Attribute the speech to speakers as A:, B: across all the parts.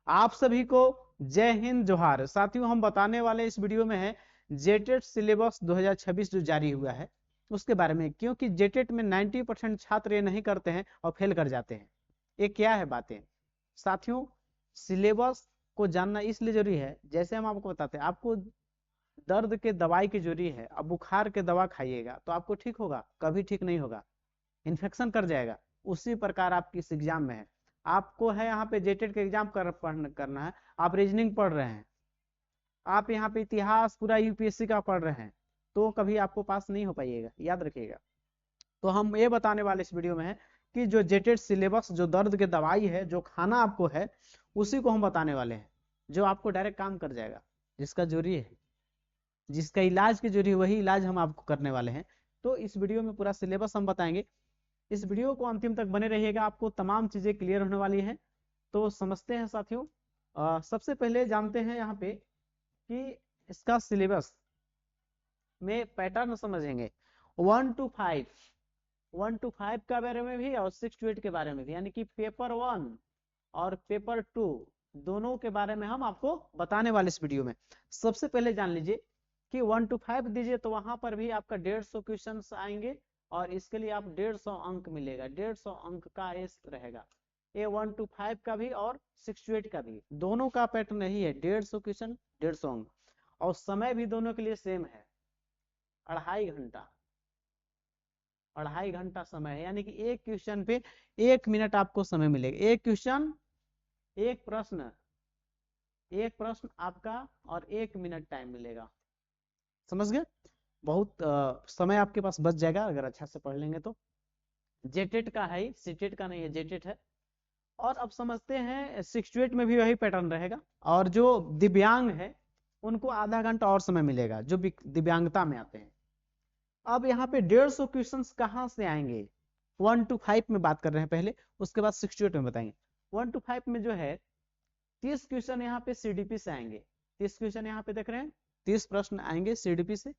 A: आप सभी को जय हिंद जोहार। साथियों, हम बताने वाले इस वीडियो में है जेटेट सिलेबस 2026 जो जारी हुआ है उसके बारे में, क्योंकि जेटेट में 90% छात्र ये नहीं करते हैं और फेल कर जाते हैं। ये क्या है बातें साथियों? सिलेबस को जानना इसलिए जरूरी है, जैसे हम आपको बताते हैं, आपको दर्द के दवाई की जरूरी है। अब बुखार के दवा खाइएगा तो आपको ठीक होगा? कभी ठीक नहीं होगा, इन्फेक्शन कर जाएगा। उसी प्रकार आपकी इस एग्जाम में है, आपको है यहाँ पे जेटेट का एग्जाम करना है। आप रीजनिंग पढ़ रहे हैं, आप यहाँ पे इतिहास पूरा यूपीएससी का पढ़ रहे हैं, तो कभी आपको पास नहीं हो पाइएगा, याद रखिएगा। तो हम ये बताने वाले इस वीडियो में है कि जो जेटेट सिलेबस, जो दर्द के दवाई है, जो खाना आपको है, उसी को हम बताने वाले हैं, जो आपको डायरेक्ट काम कर जाएगा, जिसका जरूरी है, जिसका इलाज की जरूरी है, वही इलाज हम आपको करने वाले हैं। तो इस वीडियो में पूरा सिलेबस हम बताएंगे। इस वीडियो को अंतिम तक बने रहिएगा, आपको तमाम चीजें क्लियर होने वाली हैं। तो समझते हैं साथियों। सबसे पहले जानते हैं यहाँ पे कि इसका सिलेबस में पैटर्न समझेंगे। 1 to 5, 1 to 5 के बारे में भी और 6 to 8 के बारे में भी, यानी कि पेपर 1 और पेपर 2 दोनों के बारे में हम आपको बताने वाले इस वीडियो में। सबसे पहले जान लीजिए कि 1 to 5 दीजिए तो वहां पर भी आपका 150 क्वेश्चन आएंगे और इसके लिए आप 150 अंक मिलेगा, 150 अंक का एस रहेगा। ये 1 to 5 का भी और 6 to 8 का भी, दोनों का पैटर्न यही है, 150 क्वेश्चन 150 अंक। और समय भी दोनों के लिए सेम है, 2.5 घंटा, 2.5 घंटा समय है, यानी कि एक क्वेश्चन पे 1 मिनट आपको समय मिलेगा। एक क्वेश्चन, एक प्रश्न, एक प्रश्न आपका और 1 मिनट टाइम मिलेगा। समझ गए? बहुत समय आपके पास बच जाएगा अगर अच्छा से पढ़ लेंगे तो। जेटेट का है, सीटेट का नहीं है, जेटेट है। और अब समझते हैं 6 to 8 में भी वही पैटर्न रहेगा, और जो दिव्यांग है उनको आधा घंटा और समय मिलेगा, जो दिव्यांगता में आते हैं। अब यहाँ पे 150 क्वेश्चन कहाँ से आएंगे? 1 to 5 में बात कर रहे हैं पहले, उसके बाद 6 to 8 में बताएंगे। 1 to 5 में जो है 30 क्वेश्चन यहाँ पे सीडीपी से आएंगे। 30 क्वेश्चन यहाँ पे देख रहे हैं, 30 प्रश्न आएंगे सीडीपी से।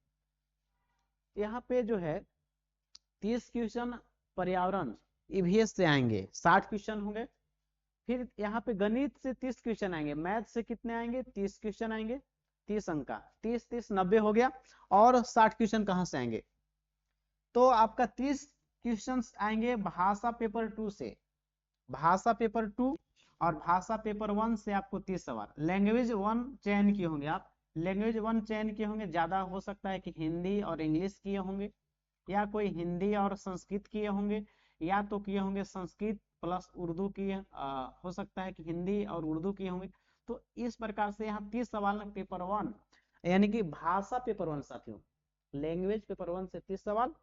A: यहाँ पे जो है 30 क्वेश्चन पर्यावरण ईवीएस से आएंगे, 60 क्वेश्चन होंगे। फिर यहाँ पे गणित से 30 क्वेश्चन आएंगे, मैथ से कितने आएंगे? 30 क्वेश्चन आएंगे, 30 अंक का, 30 30 90 हो गया। और 60 क्वेश्चन कहाँ से आएंगे? तो आपका 30 क्वेश्चन आएंगे भाषा पेपर 2 से, भाषा पेपर 2, और भाषा पेपर 1 से आपको 30 सवाल। लैंग्वेज 1 चयन किए होंगे आप, लैंग्वेज 1 चयन किए होंगे, ज्यादा हो सकता है कि हिंदी और इंग्लिश किए होंगे, या कोई हिंदी और संस्कृत किए होंगे, या तो किए होंगे संस्कृत प्लस उर्दू किए, हो सकता है कि हिंदी और उर्दू किए होंगे। तो इस प्रकार से यहाँ 30 सवाल पेपर 1, यानी कि भाषा पेपर 1 साथियों। लैंग्वेज पेपर 1 से 30 सवाल,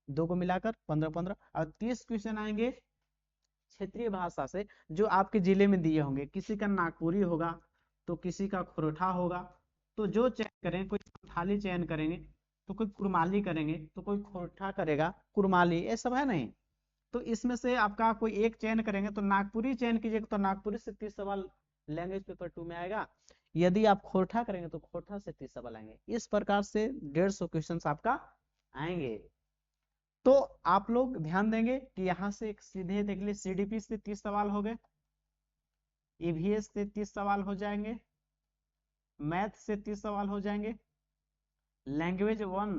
A: दो को मिलाकर 15-15, और 30 क्वेश्चन आएंगे क्षेत्रीय भाषा से, जो आपके जिले में दिए होंगे। किसी का नागपुरी होगा तो किसी का खोरठा होगा, तो जो चयन करें, कोई संथाली चयन करेंगे तो कोई कुरमाली करेंगे, तो कोई खोरठा करेगा, कुरमाली, ये सब है नहीं। तो इसमें से आपका कोई एक चयन करेंगे, तो नागपुरी चयन कीजिएगा तो नागपुरी से 30 सवाल लैंग्वेज पेपर 2 में आएगा। यदि आप खोरठा करेंगे तो खोरठा से 30 सवाल आएंगे। इस प्रकार से 150 क्वेश्चन आपका आएंगे। तो आप लोग ध्यान देंगे कि यहाँ से सीधे देख लीजिए, सीडीपी से 30 सवाल हो गए, ईवीएस से 30 सवाल हो जाएंगे, मैथ से 30 सवाल हो जाएंगे, लैंग्वेज 1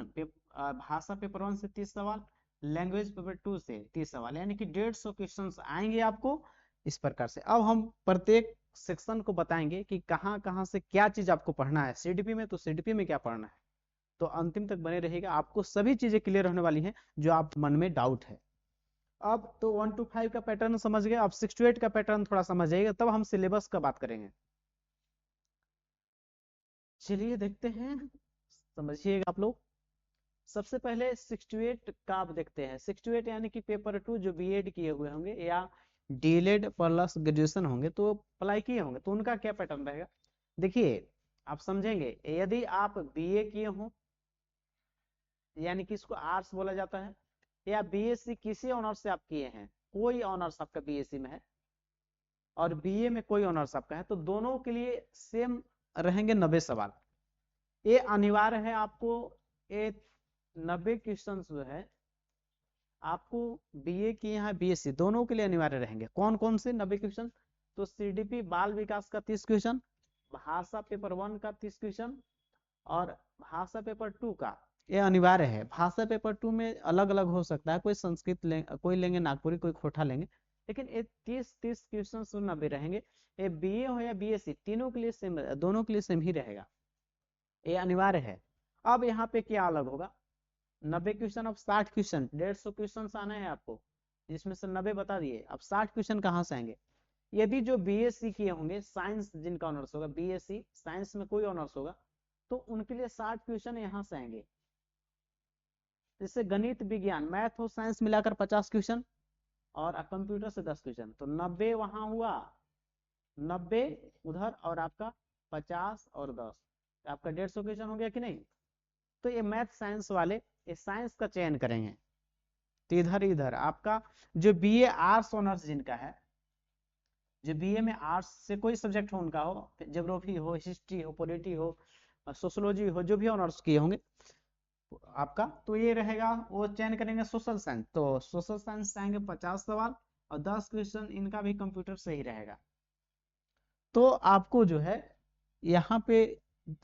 A: भाषा पेपर 1 से 30 सवाल, लैंग्वेज पेपर 2 से 30 सवाल, यानी कि 150 क्वेश्चन आएंगे आपको इस प्रकार से। अब हम प्रत्येक सेक्शन को बताएंगे कि कहाँ कहाँ से क्या चीज आपको पढ़ना है। सीडीपी में तो सीडीपी में क्या पढ़ना है, तो अंतिम तक बने रहेगा, आपको सभी चीजें क्लियर होने वाली हैं जो आप मन में डाउट है। अब तो 1 to 5 का पैटर्न समझ गए, अब 6 to 8 का पैटर्न थोड़ा समझिएगा, तब हम सिलेबस का बात करेंगे। चलिए देखते हैं, समझिएगा आप लोग। सबसे पहले 6 to 8 का आप देखते हैं। 6 to 8 यानी कि पेपर 2 जो बीएड किए हुए होंगे या डीएलएड प्लस ग्रेजुएशन होंगे, तो अप्लाई किए होंगे, तो उनका क्या पैटर्न रहेगा देखिए, आप समझेंगे। यदि आप बीए किए हो, यानी कि इसको आर्ट्स बोला जाता है, या बीएससी किसी ऑनर्स से आप किए हैं, कोई ऑनर्स आपका बीएससी में है और बीए में कोई ऑनर्स आपका है, तो दोनों के लिए सेम रहेंगे 90 सवाल। ये अनिवार्य है आपको, ये 90 क्वेश्चन जो है आपको बीए की यहाँ बीएससी दोनों के लिए अनिवार्य रहेंगे। कौन कौन से 90 क्वेश्चन? तो सीडीपी बाल विकास का 30 क्वेश्चन, भाषा पेपर 1 का 30 क्वेश्चन और भाषा पेपर 2 का, ये अनिवार्य है। भाषा पेपर 2 में अलग अलग हो सकता है, कोई संस्कृत लेंगे, कोई लेंगे नागपुरी, कोई खोटा लेंगे, लेकिन ये 30 क्वेश्चन 90 रहेंगे। ये बीए हो या बीएससी, तीनों के लिए सेम, दोनों के लिए सेम ही रहेगा, ये अनिवार्य है। अब यहाँ पे क्या अलग होगा, 90 क्वेश्चन, अब 60 क्वेश्चन, 150 क्वेश्चन आने हैं आपको, जिसमें से 90 बता दिए, अब 60 क्वेश्चन कहाँ से आएंगे। यदि जो बीएससी किए होंगे, साइंस जिनका ऑनर्स होगा, बीएससी साइंस में कोई ऑनर्स होगा, तो उनके लिए 60 क्वेश्चन यहाँ से आएंगे। जैसे गणित विज्ञान मैथ और साइंस मिलाकर 50 क्वेश्चन और कंप्यूटर से 10 क्वेश्चन, तो 90 वहां हुआ, 90 उधर और आपका 50 और 10, आपका 150 क्वेश्चन हो गया कि नहीं। तो ये मैथ साइंस वाले ये साइंस का चयन करेंगे, तो इधर इधर आपका जो बीए आर्ट्स ऑनर्स जिनका है, जो बीए में आर्ट्स से कोई सब्जेक्ट हो उनका हो, ज्योग्राफी हो, हिस्ट्री हो, पॉलिटी हो, सोशोलॉजी हो, जो भी ऑनर्स किए होंगे आपका, तो ये रहेगा, वो चयन करेंगे सोशल साइंस, तो सोशल साइंस से आएंगे 50 सवाल और 10 क्वेश्चन इनका भी कंप्यूटर से ही रहेगा। तो आपको जो है यहाँ पे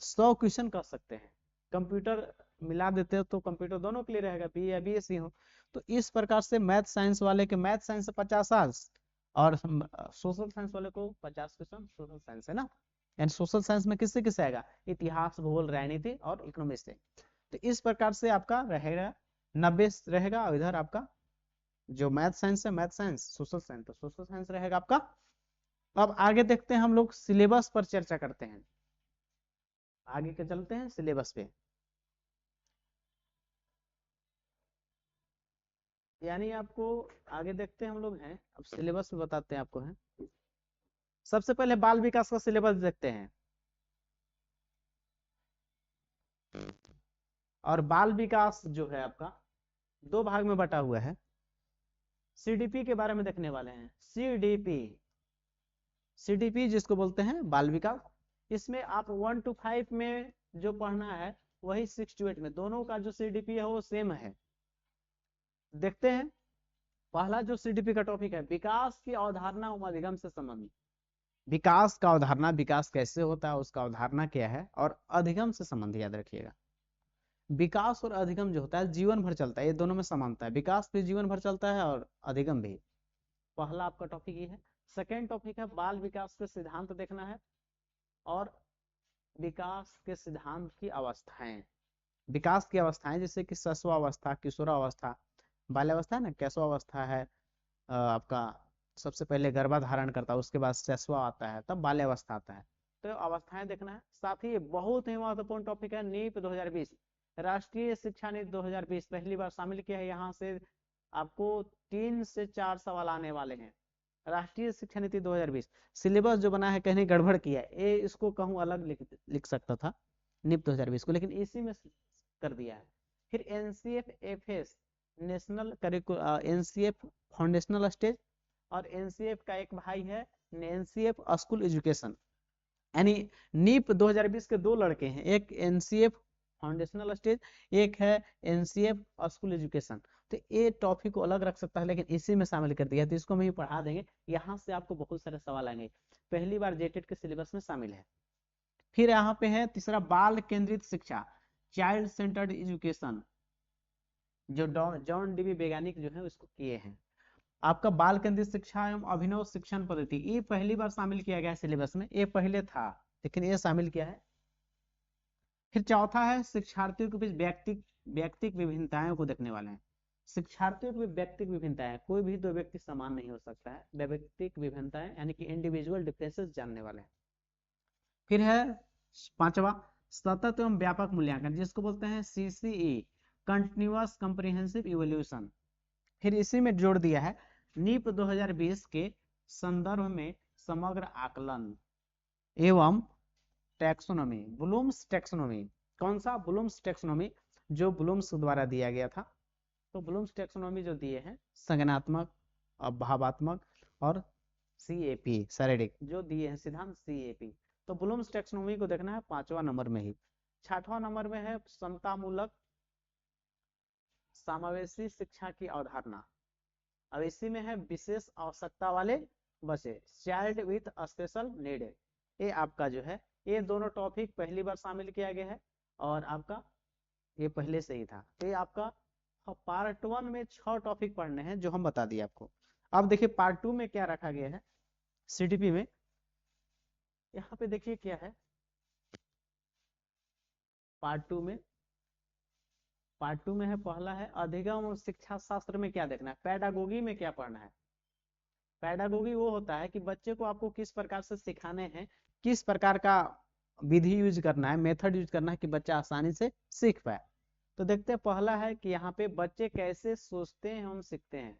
A: 100 क्वेश्चन कर सकते हैं, कंप्यूटर मिला देते हो तो कंप्यूटर दोनों के लिए रहेगा, बी या बीएससी हो। तो इस प्रकार से मैथ साइंस वाले के मैथ साइंस से 50 और सोशल साइंस वाले को 50 क्वेश्चन सोशल साइंस है ना। एंड सोशल साइंस में किससे किससे आएगा, इतिहास, भूगोल, राजनीति और इकोनॉमिक्स से। तो इस प्रकार से आपका रहेगा 90 रहेगा, और इधर आपका जो मैथ साइंस है, मैथ साइंस, सोशल साइंस, तो सोशल साइंस रहेगा आपका। अब आगे देखते हैं, हम लोग सिलेबस पर चर्चा करते हैं, आगे के चलते हैं सिलेबस पे। यानी आपको आगे देखते हैं हम लोग हैं, अब सिलेबस में बताते हैं आपको है। सबसे पहले बाल विकास का सिलेबस देखते हैं, और बाल विकास जो है आपका 2 भाग में बटा हुआ है। सीडीपी के बारे में देखने वाले हैं, सीडीपी, सीडीपी जिसको बोलते हैं बाल विकास, इसमें आप 1 to 5 में जो पढ़ना है वही 6 to 8 में, दोनों का जो सीडीपी है वो सेम है। देखते हैं, पहला जो सीडीपी का टॉपिक है, विकास की अवधारणा और अधिगम से संबंधित। विकास का अवधारणा, विकास कैसे होता है, उसका अवधारणा क्या है, और अधिगम से संबंधित याद रखिएगा। विकास और अधिगम जो होता है जीवन भर चलता है, ये दोनों में समानता है, विकास भी जीवन भर चलता है और अधिगम भी। पहला आपका टॉपिक ये है। सेकेंड टॉपिक है बाल विकास के सिद्धांत देखना है, और विकास के सिद्धांत की अवस्थाएं, विकास की अवस्थाएं जैसे कि शैशवावस्था, किशोरावस्था, बाल्यावस्था ना, कैशवावस्था है आपका, सबसे पहले गर्भाधारण करता है, उसके बाद शैशवा आता है, तब बाल्यावस्था आता है, तो अवस्थाएं देखना है। साथ ही बहुत ही महत्वपूर्ण टॉपिक है नीप 2020, राष्ट्रीय शिक्षा नीति 2020 पहली बार शामिल किया है। यहाँ से आपको 3 से 4 सवाल आने वाले हैं। राष्ट्रीय शिक्षा नीति 2020 सिलेबस जो बना है कहीं गड़बड़ किया है, ये इसको कहूँ अलग लिख सकता था नीप 2020 को, लेकिन इसी में कर दिया है। फिर NCF FS national NCF foundational stage, और एनसीएफ का एक भाई है एनसीएफ स्कूल एजुकेशन, यानी नीप 2020 के 2 लड़के हैं, एक एनसीएफ फाउंडेशनल स्टेज, एक है एनसीएफ स्कूल एजुकेशन। तो ये टॉपिक को अलग रख सकता है, लेकिन इसी में शामिल कर दिया, तो इसको हम ही पढ़ा देंगे। यहाँ से आपको बहुत सारे सवाल आएंगे, पहली बार जेटेट के सिलेबस में शामिल है। फिर यहाँ पे है तीसरा बाल केंद्रित शिक्षा, चाइल्ड सेंटर्ड एजुकेशन, जो जॉन डीवी वैज्ञानिक जो है उसको किए हैं। आपका बाल केंद्रित शिक्षा एवं अभिनव शिक्षण पद्धति, ये पहली बार शामिल किया गया है सिलेबस में, ये पहले था लेकिन ये शामिल किया है। फिर चौथा है शिक्षार्थियों के बीच व्यक्तिक विभिन्नताओं को देखने वाले हैं। शिक्षार्थियों की व्यक्तिक विभिन्नताएं, कोई भी 2 व्यक्ति समान नहीं हो सकता है, व्यक्तिक विभिन्नताएं यानी कि इंडिविजुअल डिफरेंसेस जानने वाले हैं। फिर है 5वां सतत एवं व्यापक मूल्यांकन, जिसको बोलते हैं सीसीई, कंटिन्यूअस कॉम्प्रिहेंसिव इवोल्यूशन। फिर इसी में जोड़ दिया है नीप 2020 के संदर्भ में समग्र आकलन एवं टैक्सोनॉमी, ब्लूम्स टैक्सोनॉमी। कौन सा, ब्लूम्स टैक्सोनॉमी, जो ब्लूम्स द्वारा दिया गया था। तो ब्लूम्स टैक्सोनॉमी जो दिए हैं संज्ञानात्मक, भावात्मक और सीएपी शारीरिक, जो दिए हैं सिद्धांत सीएपी, तो ब्लूम्स टैक्सोनॉमी को देखना है 5वां नंबर में ही। 6वां नंबर में है समतामूलक समावेशी शिक्षा की अवधारणा, अब इसी में है विशेष आवश्यकता वाले बचे चाइल्ड विथ स्पेशल नीड, ये आपका जो है ये दोनों टॉपिक पहली बार शामिल किया गया है और आपका ये पहले से ही था। तो ये आपका पार्ट 1 में 6 टॉपिक पढ़ने हैं जो हम बता दिए आपको। अब देखिए पार्ट 2 में क्या रखा गया है सीडीपी में, यहाँ पे देखिए क्या है पार्ट टू में है पहला है अधिगम और शिक्षा शास्त्र में क्या देखना है, पैडागोगी में क्या पढ़ना है। पैडागोगी वो होता है कि बच्चे को आपको किस प्रकार से सिखाने हैं, किस प्रकार का विधि यूज करना है, मेथड यूज करना है कि बच्चा आसानी से सीख पाए। तो देखते हैं पहला है कि यहाँ पे बच्चे कैसे सोचते हैं हम सीखते हैं,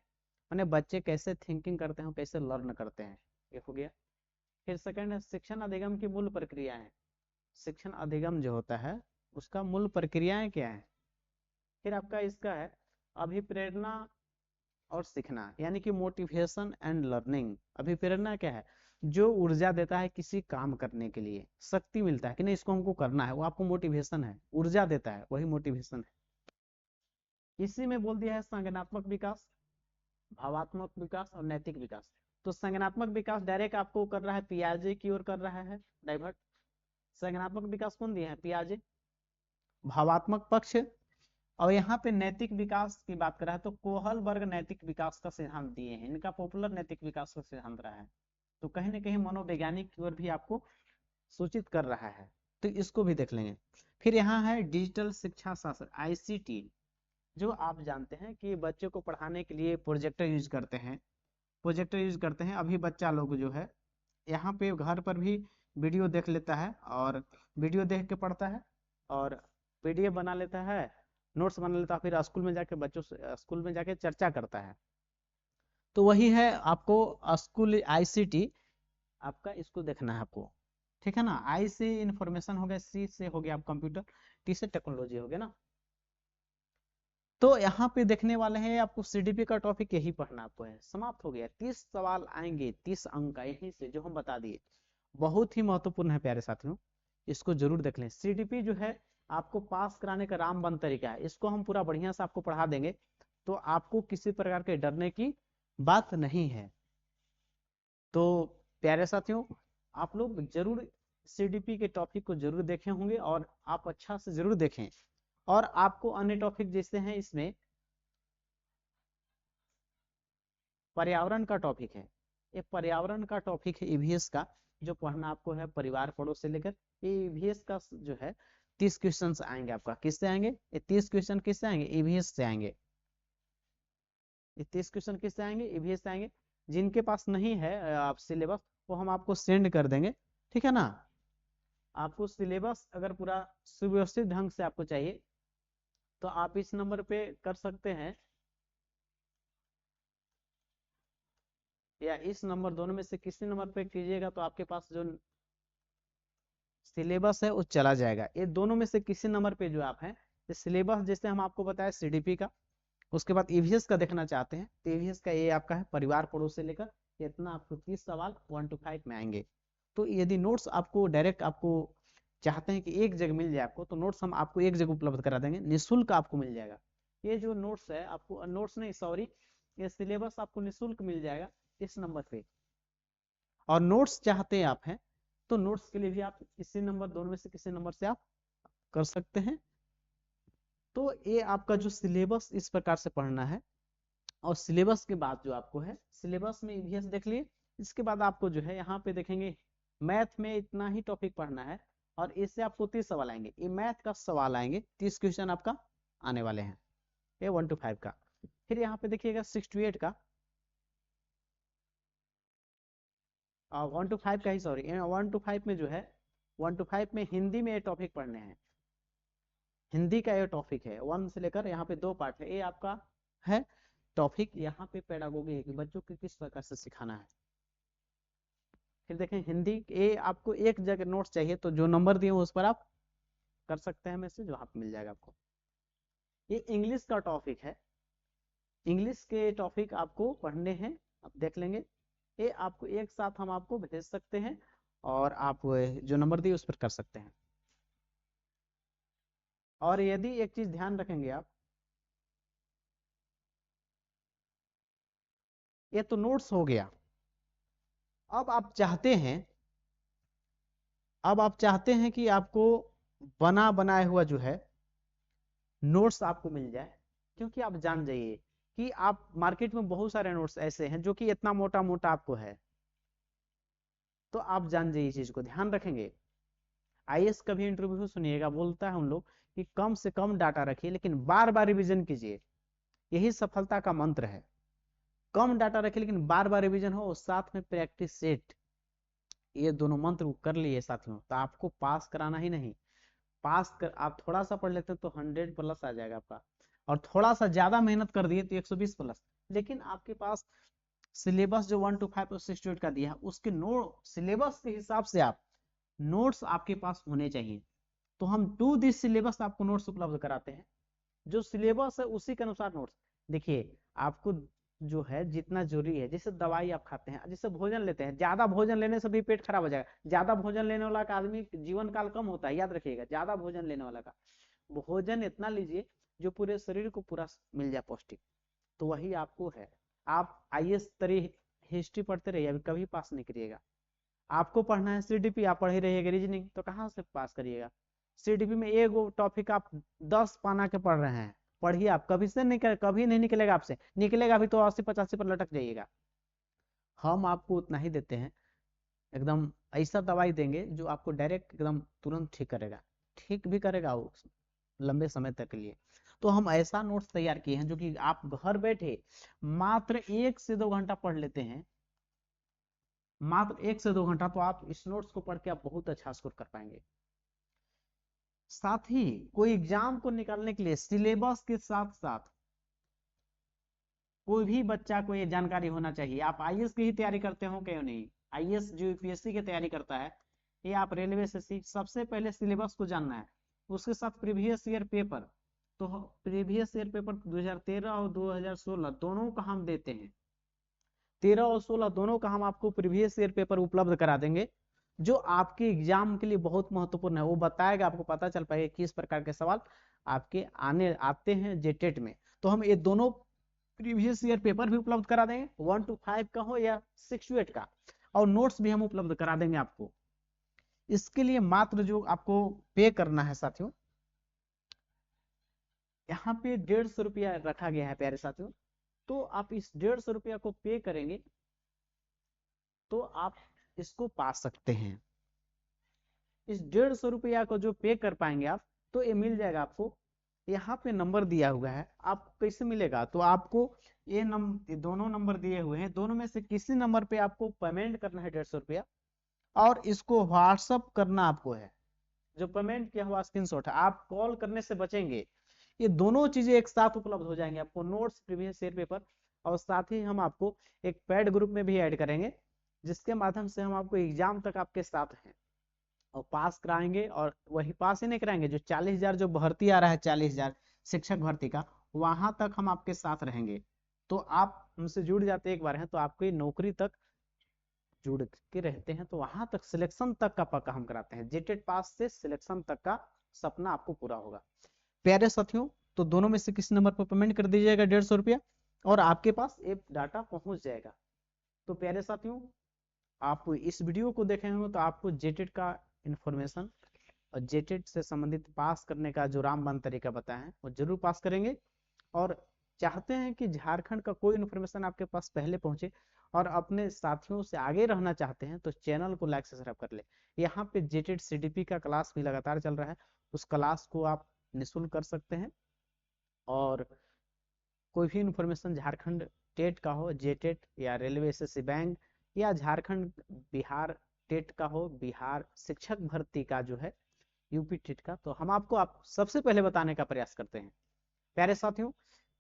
A: माने बच्चे कैसे थिंकिंग करते हैं कैसे लर्न करते हैं, ये हो गया। फिर सेकंड है शिक्षण अधिगम की मूल प्रक्रियाएं, शिक्षण अधिगम जो होता है उसका मूल प्रक्रियाएं क्या है। फिर आपका इसका है अभिप्रेरणा और सीखना, यानी कि मोटिवेशन एंड लर्निंग। अभिप्रेरणा क्या है, जो ऊर्जा देता है किसी काम करने के लिए, शक्ति मिलता है कि नहीं इसको हमको करना है, वो आपको मोटिवेशन है, ऊर्जा देता है, वही मोटिवेशन है। इसी में बोल दिया है संज्ञानात्मक विकास, भावात्मक विकास और नैतिक विकास। तो संज्ञानात्मक विकास डायरेक्ट आपको कर रहा है पियाजे की ओर कर रहा है डाइवर्ट। संज्ञानात्मक विकास कौन दिया है, पियाजे। भावात्मक पक्ष, और यहाँ पे नैतिक विकास की बात कर रहा है तो कोहलबर्ग नैतिक विकास का सिद्धांत दिए हैं, इनका पॉपुलर नैतिक विकास का सिद्धांत रहा है। तो कहीं ना कहीं मनोवैज्ञानिक की ओर भी आपको सूचित कर रहा है, तो इसको भी देख लेंगे। फिर यहाँ है डिजिटल शिक्षा शास्त्र आईसीटी, जो आप जानते हैं कि बच्चे को पढ़ाने के लिए प्रोजेक्टर यूज करते हैं, अभी बच्चा लोग जो है यहाँ पे घर पर भी वीडियो देख लेता है और वीडियो देख के पढ़ता है और पीडीएफ बना लेता है, नोट्स बना लेता है, फिर स्कूल में जाके बच्चों से स्कूल में जाके चर्चा करता है। तो वही है आपको स्कूल आईसीटी, आपका इसको देखना है आपको, ठीक है ना। आई से इंफॉर्मेशन हो गया, सी से हो गया आप कंप्यूटर, टी से टेक्नोलॉजी हो गया ना। तो यहाँ पे देखने वाले हैं आपको सीडीपी का टॉपिक यही पढ़ना आपको है, समाप्त हो गया। 30 सवाल आएंगे, 30 अंक का यहीं से जो हम बता दिए, बहुत ही महत्वपूर्ण है प्यारे साथियों, इसको जरूर देख लें। सीडीपी जो है आपको पास कराने का रामबन तरीका है, इसको हम पूरा बढ़िया से आपको पढ़ा देंगे, तो आपको किसी प्रकार के डरने की बात नहीं है। तो प्यारे साथियों आप लोग जरूर सीडीपी के टॉपिक को जरूर देखे होंगे और आप अच्छा से जरूर देखें। और आपको अन्य टॉपिक जैसे हैं इसमें पर्यावरण का टॉपिक है, ये पर्यावरण का टॉपिक है ईवीएस का, जो पढ़ना आपको है परिवार पड़ोस से लेकर। ये ईवीएस का जो है 30 क्वेश्चन आएंगे आपका, किससे आएंगे ये 30 क्वेश्चन, किससे आएंगे ईवीएस से आएंगे। ये 30 क्वेश्चन किससे आएंगे, ईवीएस से आएंगे। जिनके पास नहीं है आप सिलेबस, वो हम आपको सेंड कर देंगे, ठीक है ना। आपको सिलेबस अगर पूरा सुव्यवस्थित ढंग से आपको चाहिए तो आप इस नंबर पे कर सकते हैं, या इस नंबर, दोनों में से किसी नंबर पे कीजिएगा तो आपके पास जो सिलेबस है वो चला जाएगा। ये दोनों में से किसी नंबर पे जो आप हैं, सिलेबस जैसे हम आपको बताया सीडीपी का, उसके बाद ईवीएस का देखना चाहते हैं तो ईवीएस का ये आपका है परिवार पड़ोस से लेकर, इतना आपको 30 सवाल 1 to 5 में आएंगे। तो यदि नोट्स आपको डायरेक्ट आपको चाहते हैं कि एक जगह मिल जाए आपको, तो नोट्स हम आपको एक जगह उपलब्ध करा देंगे, निःशुल्क आपको मिल जाएगा। ये जो नोट्स है आपको, नोट्स नहीं सॉरी, ये सिलेबस आपको निःशुल्क मिल जाएगा इस नंबर पे। और नोट्स चाहते हैं आप हैं तो नोट्स के लिए भी आप इसी नंबर, दोनों में से किसी नंबर से आप कर सकते हैं। तो ये आपका जो सिलेबस इस प्रकार से पढ़ना है। और सिलेबस के बाद जो आपको है, सिलेबस में ईवीएस देख लिए, इसके बाद आपको जो है यहाँ पे देखेंगे मैथ में इतना ही टॉपिक पढ़ना है और इससे आपको 30 सवाल आएंगे, ये मैथ का सवाल आएंगे, 30 क्वेश्चन आपका आने वाले हैं, ये 1 to 5 का। फिर यहाँ पे देखिएगा 6 to 8 का, 1 to 5 का ही सॉरी, 1 to 5 में जो है 1 to 5 में हिंदी में ये टॉपिक पढ़ने हैं, हिंदी का ये टॉपिक है 1 से लेकर, यहाँ पे 2 पार्ट है, ये आपका है टॉपिक। यहाँ पे पेडागोगी है कि बच्चों को किस प्रकार से सिखाना है। फिर देखें हिंदी, ये आपको एक जगह नोट्स चाहिए तो जो नंबर दिए उस पर आप कर सकते हैं मैसेज, वहां पे मिल जाएगा आपको। ये इंग्लिश का टॉपिक है, इंग्लिश के टॉपिक आपको पढ़ने हैं, आप देख लेंगे। ये आपको एक साथ हम आपको भेज सकते हैं और आप जो नंबर दिए उस पर कर सकते हैं। और यदि एक चीज ध्यान रखेंगे आप, ये तो नोट्स हो गया, अब आप चाहते हैं कि आपको बनाया हुआ जो है नोट्स आपको मिल जाए, क्योंकि आप जान जाइए कि आप मार्केट में बहुत सारे नोट्स ऐसे हैं जो कि इतना मोटा मोटा आपको है। तो आप जान जाइए, चीज को ध्यान रखेंगे। आईएएस का भी इंटरव्यू सुनिएगा, बोलता है हम लोग कि कम से कम डाटा रखिए लेकिन बार बार रिवीजन कीजिए, यही सफलता का मंत्र है। कम डाटा रखिए लेकिन बार बार रिवीजन हो और साथ में प्रैक्टिस सेट, ये दोनों मंत्र कर लिए साथियों तो आपको पास कराना ही नहीं, पास कर आप थोड़ा सा पढ़ लेते तो 100+ आ जाएगा आपका, और थोड़ा सा ज्यादा मेहनत कर दिए तो 120+। लेकिन आपके पास सिलेबस जो 1 to 5 और 6 to 8 का दिया है उसके सिलेबस के हिसाब से आप नोट्स आपके पास होने चाहिए। तो हम टू दिस सिलेबस आपको नोट्स उपलब्ध कराते हैं, जो सिलेबस है उसी के अनुसार नोट्स। देखिए आपको जो है जितना जरूरी है, जैसे दवाई आप खाते हैं, जैसे भोजन लेते हैं, ज्यादा भोजन लेने से भी पेट खराब हो जाएगा। ज्यादा भोजन लेने वाला का आदमी जीवन काल कम होता है, याद रखिएगा, ज्यादा भोजन लेने वाला का। भोजन इतना लीजिए जो पूरे शरीर को पूरा मिल जाए पौष्टिक, तो वही आपको है। आप आईएएस तरी हिस्ट्री पढ़ते रहिए, अभी कभी पास नहीं करिएगा। आपको पढ़ना है सीडीपी, आप पढ़ ही रहिएगा रीजनिंग, तो कहाँ से पास करिएगा। सीडीपी में एक टॉपिक आप 10 पाना के पढ़ रहे हैं, पढ़िए आप, कभी नहीं निकलेगा आपसे, निकलेगा अभी तो 80-85 पर लटक जाइएगा। हम आपको उतना ही देते हैं, एकदम ऐसा दवाई देंगे जो आपको डायरेक्ट एकदम तुरंत ठीक करेगा, ठीक भी करेगा वो लंबे समय तक के लिए। तो हम ऐसा नोट्स तैयार किए हैं जो कि आप घर बैठे मात्र 1 से 2 घंटा पढ़ लेते हैं, मात्र 1 से 2 घंटा, तो आप इस नोट्स को पढ़ के आप बहुत अच्छा स्कोर कर पाएंगे। साथ ही कोई एग्जाम को निकालने के लिए सिलेबस के साथ साथ कोई भी बच्चा को ये जानकारी होना चाहिए। आप आईएएस की ही तैयारी करते हो क्यों नहीं, आईएएस जो यूपीएससी की तैयारी करता है, ये आप रेलवे से सबसे पहले सिलेबस को जानना है, उसके साथ प्रीवियस ईयर पेपर। तो प्रीवियस ईयर पेपर 2013 और 2016 दोनों का हम देते हैं, 13 और 16 दोनों का हम आपको प्रीवियस ईयर पेपर उपलब्ध करा देंगे, जो आपके एग्जाम के लिए बहुत महत्वपूर्ण है। वो बताएगा, आपको पता चल पाएगा किस प्रकार के सवाल आपके आते हैं जेटेट में। तो हम ये दोनों प्रीवियस ईयर पेपर भी उपलब्ध करा देंगे, 1 to 5 का हो या 6 to 8 का, और नोट्स भी हम उपलब्ध करा देंगे आपको। इसके लिए मात्र जो आपको पे करना है साथियों, यहाँ पे 150 रुपया रखा गया है प्यारे साथियों। तो आप इस 150 रुपया को पे करेंगे तो आप इसको पा सकते हैं। इस 150 रुपया को जो पे कर पाएंगे आप, तो ये मिल जाएगा आपको। यहाँ पे नंबर दिया हुआ है, आपको कैसे मिलेगा, तो आपको ये दोनों नंबर दिए हुए हैं, दोनों में से किसी नंबर पे आपको पेमेंट करना है 150 रुपया, और इसको व्हाट्सअप करना आपको है। जो पेमेंट किया हुआ स्क्रीनशॉट है, आप कॉल करने से बचेंगे। ये दोनों चीजें एक साथ उपलब्ध हो जाएंगे आपको, नोट्स, प्रीवियस ईयर पेपर, और साथ ही हम आपको एक पेड ग्रुप में भी ऐड करेंगे, जिसके माध्यम से हम आपको एग्जाम तक आपके साथ हैं और पास कराएंगे। और वही पास ही नहीं कराएंगे, जो 40,000 जो भर्ती आ रहा है, 40,000 शिक्षक भर्ती का, वहां तक हम आपके साथ रहेंगे। तो आप हमसे जुड़ जाते एक बार हैं तो आपकी नौकरी तक जुड़ के रहते हैं, तो वहां तक सिलेक्शन तक का पक्का हम कराते हैं, जेटेट पास से सिलेक्शन तक का सपना आपको पूरा होगा। प्यारे साथियों, तो दोनों में से किसी नंबर पर पेमेंट कर दीजिएगा 150 रुपया, और आपके पास एक डाटा पहुंच जाएगा। तो प्यारे साथियों, आप इस वीडियो को देखे होंगे तो आपको जेटेट का इंफॉर्मेशन और जेटेट से संबंधित पास करने का जो रामबाण तरीका बताया है वो जरूर पास करेंगे। और चाहते हैं कि झारखंड का कोई इन्फॉर्मेशन आपके पास पहले पहुंचे और अपने साथियों से आगे रहना चाहते हैं, तो चैनल को लाइक सब्सक्राइब कर ले। यहाँ पे जेटेट सीडीपी का क्लास भी लगातार चल रहा है, उस क्लास को आप निःशुल्क कर सकते हैं। और कोई भी इंफॉर्मेशन झारखंड टेट का हो, जेटेट या रेलवे एसएससी बैंक, या झारखंड बिहार टेट का हो, बिहार शिक्षक भर्ती का जो है, यूपी टेट का, तो हम आपको सबसे पहले बताने का प्रयास करते हैं। प्यारे साथियों,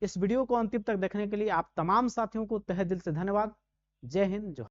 A: इस वीडियो को अंतिम तक देखने के लिए आप तमाम साथियों को तहे दिल से धन्यवाद। जय हिंद।